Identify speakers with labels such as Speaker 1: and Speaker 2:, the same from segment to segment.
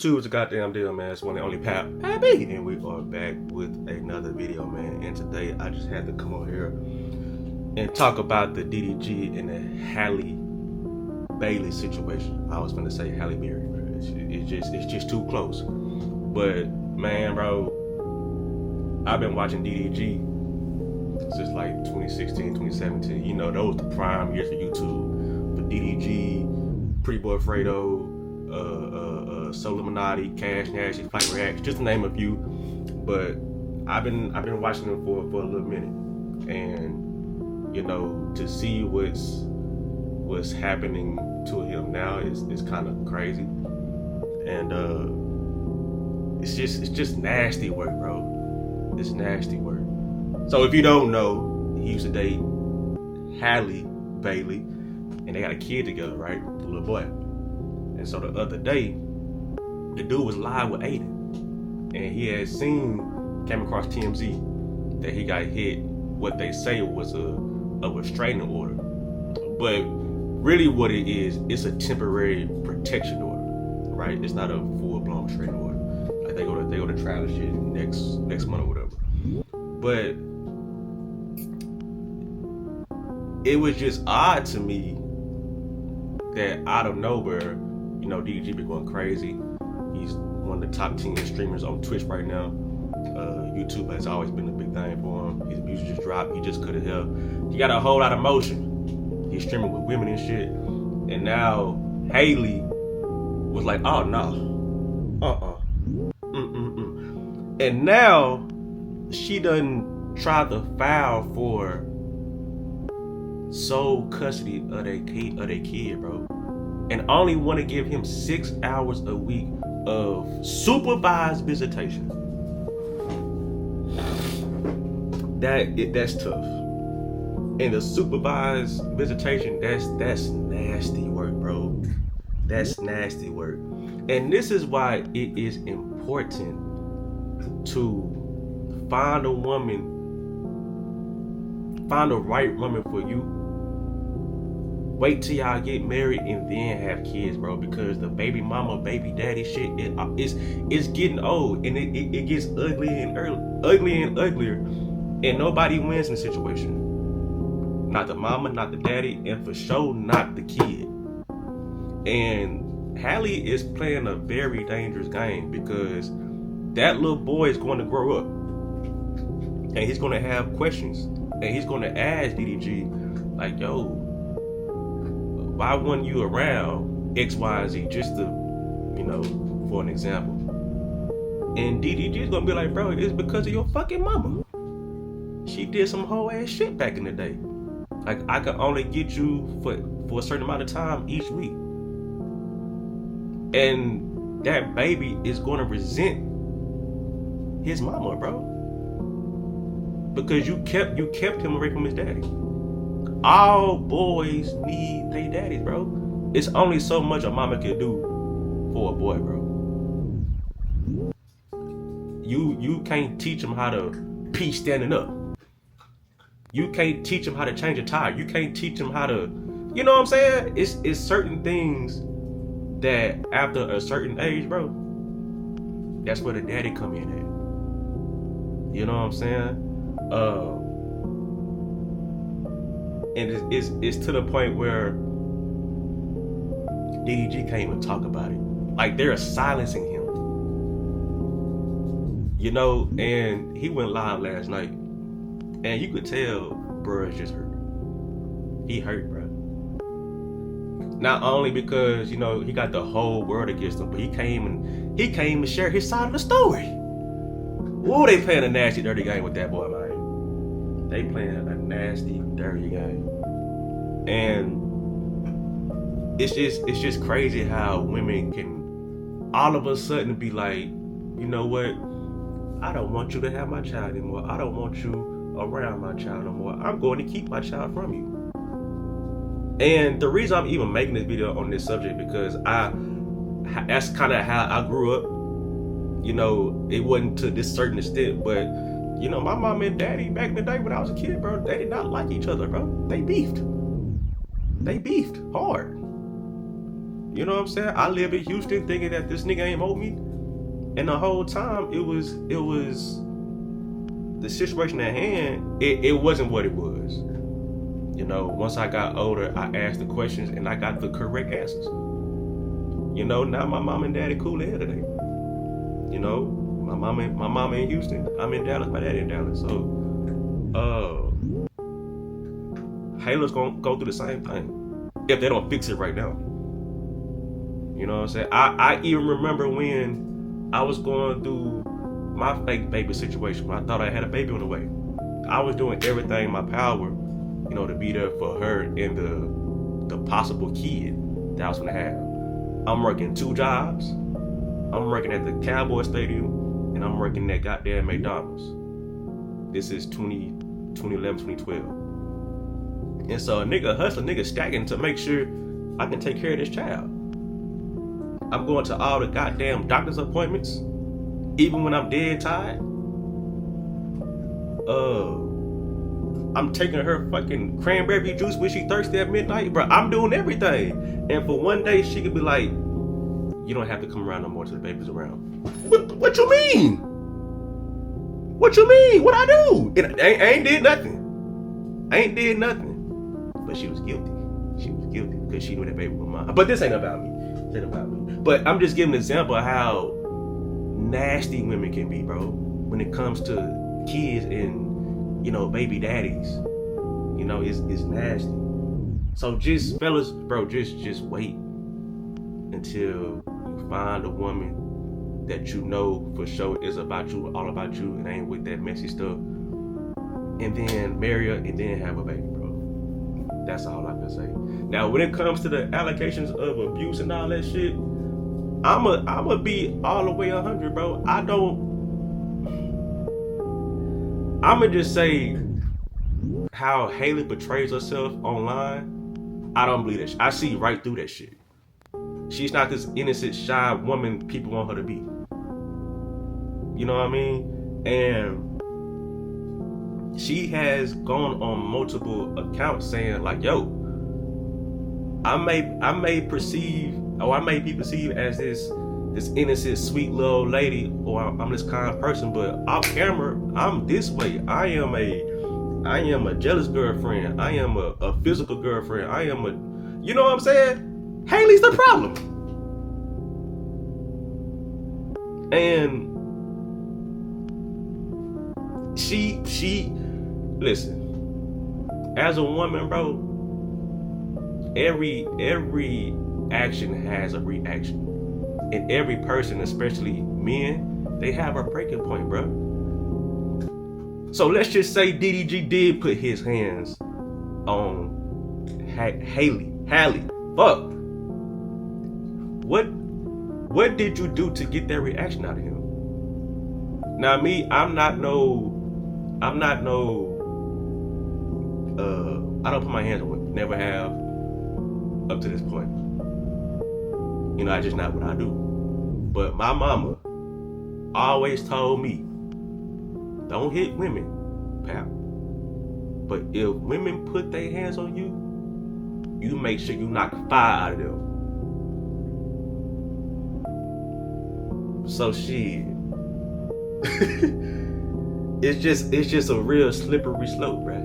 Speaker 1: Two is a goddamn deal, man. It's one and only Pappy, and we are back with another video, man. And today I just had to come on here and talk about the DDG and the Halle Bailey situation. I was gonna say Halle Berry, bro. It's just too close. But man, bro, I've been watching DDG since like 2016, 2017. You know, those the prime years for YouTube. For DDG, Pretty Boy Fredo, Soul Illuminati, Cash Nasty, Fight Reacts, just to name a few. But I've been watching them for a little minute, and you know, to see what's happening to him now is kind of crazy, and it's just nasty work, bro. It's nasty work. So if you don't know, he used to date Halle Bailey, and they got a kid together, right? The little boy. And so the other day, the dude was live with Aiden, and he had came across TMZ that he got hit what they say was a restraining order, but really what it is, it's a temporary protection order, right? It's not a full-blown restraining order. Like they go to trial and shit next month or whatever. But it was just odd to me that out of nowhere, you know, DDG been going crazy. He's one of the top 10 streamers on Twitch right now. YouTube has always been a big thing for him. His music just dropped. He just couldn't help. He got a whole lot of motion. He's streaming with women and shit. And now Halle was like, oh no, And now she done tried to file for sole custody of their kid, bro. And only want to give him 6 hours a week of supervised visitation. That's tough. And the supervised visitation, that's nasty work, bro. That's nasty work. And this is why it is important to find the right woman for you. Wait till y'all get married and then have kids, bro, because the baby mama, baby daddy shit, it's getting old, and it gets uglier and uglier, and nobody wins in the situation. Not the mama, not the daddy, and for sure not the kid. And Halle is playing a very dangerous game, because that little boy is going to grow up, and he's going to have questions, and he's going to ask DDG, like, yo, why weren't you around X, Y, and Z, just to, you know, for an example. And DDG is gonna be like, bro, it's because of your fucking mama. She did some whole ass shit back in the day. Like, I could only get you for a certain amount of time each week. And that baby is gonna resent his mama, bro. Because you kept him away from his daddy. All boys need their daddies, bro. It's only so much a mama can do for a boy, bro. You can't teach him how to pee standing up. You can't teach him how to change a tire. You can't teach him how to, you know what I'm saying? It's certain things that after a certain age, bro, that's where the daddy come in at. You know what I'm saying? And it's to the point where DDG can't even talk about it. Like, they're silencing him. You know, and he went live last night, and you could tell bruh is just hurt. He hurt, bruh. Not only because, you know, he got the whole world against him, but he came to share his side of the story. Ooh, they playing a nasty, dirty game with that boy, man. They playing a nasty, dirty game. And it's just crazy how women can all of a sudden be like, you know what? I don't want you to have my child anymore. I don't want you around my child no more. I'm going to keep my child from you. And the reason I'm even making this video on this subject, because that's kind of how I grew up. You know, it wasn't to this certain extent, but you know, my mom and daddy back in the day when I was a kid, bro, they did not like each other, bro. They beefed. They beefed hard. You know what I'm saying? I live in Houston thinking that this nigga ain't owe me. And the whole time it was the situation at hand, it wasn't what it was. You know, once I got older, I asked the questions and I got the correct answers. You know, now my mom and daddy cool as hell today. You know, my mama in Houston, I'm in Dallas, my daddy in Dallas. So Halo's gonna go through the same thing if they don't fix it right now. You know what I'm saying? I even remember when I was going through my fake baby situation when I thought I had a baby on the way. I was doing everything in my power, you know, to be there for her and the possible kid that I was gonna have. I'm working 2 jobs. I'm working at the Cowboy Stadium and I'm working at goddamn McDonald's. This is 2011, 2012. And so a nigga hustling, nigga stacking to make sure I can take care of this child. I'm going to all the goddamn doctor's appointments, even when I'm dead tired. I'm taking her fucking cranberry juice when she thirsty at midnight, bro. I'm doing everything. And for one day, she could be like, you don't have to come around no more till the baby's around. What you mean? What you mean? What I do? I ain't did nothing. I ain't did nothing. But she was guilty. She was guilty because she knew that baby was mine. But this ain't about me. This ain't about me. But I'm just giving an example of how nasty women can be, bro, when it comes to kids and, you know, baby daddies. You know, it's nasty. So just, fellas, bro, just wait until you find a woman that you know for sure is about you, all about you, and ain't with that messy stuff. And then marry her and then have a baby, bro. That's all I can say. Now, when it comes to the allegations of abuse and all that shit, I'ma be all the way 100, bro. I'ma just say how Haley portrays herself online. I don't believe that shit. I see right through that shit. She's not this innocent, shy woman people want her to be. You know what I mean? And she has gone on multiple accounts saying like, yo, I may be perceived as this innocent, sweet little lady, or I'm this kind of person, but off camera, I'm this way. I am a jealous girlfriend. I am a physical girlfriend. You know what I'm saying? Haley's the problem. And she listen, as a woman, bro, every action has a reaction. And every person, especially men, they have a breaking point, bro. So let's just say DDG did put his hands on Halle. Fuck. What did you do to get that reaction out of him? Now me, I don't put my hands on women. Never have up to this point. You know, I just not what I do. But my mama always told me, don't hit women, pal. But if women put their hands on you, you make sure you knock fire out of them. So shit. it's just a real slippery slope, bruh.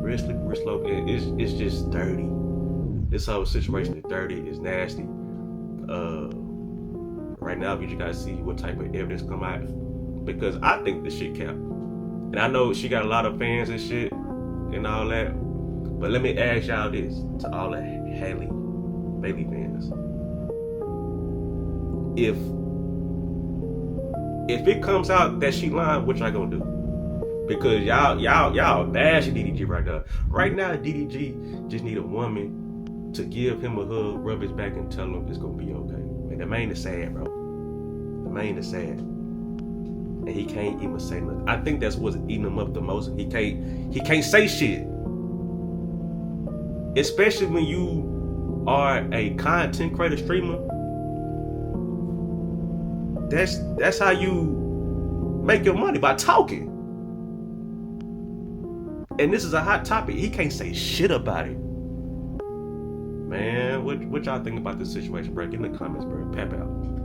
Speaker 1: Real slippery slope. It's just dirty. This whole situation is dirty, it's nasty. Right now, you just gotta see what type of evidence come out, because I think the shit cap. And I know she got a lot of fans and shit and all that. But let me ask y'all this, to all the Halle Bailey fans. If it comes out that she lying, what y'all gonna do? Because y'all bashing DDG right now. Right now, DDG just need a woman to give him a hug, rub his back, and tell him it's gonna be okay. Man, the man is sad, bro. The man is sad, and he can't even say nothing. I think that's what's eating him up the most. He can't say shit, especially when you are a content creator, streamer. That's how you make your money, by talking. And this is a hot topic. He can't say shit about it. Man, what y'all think about this situation, bro? Get in the comments, bro. Pap out.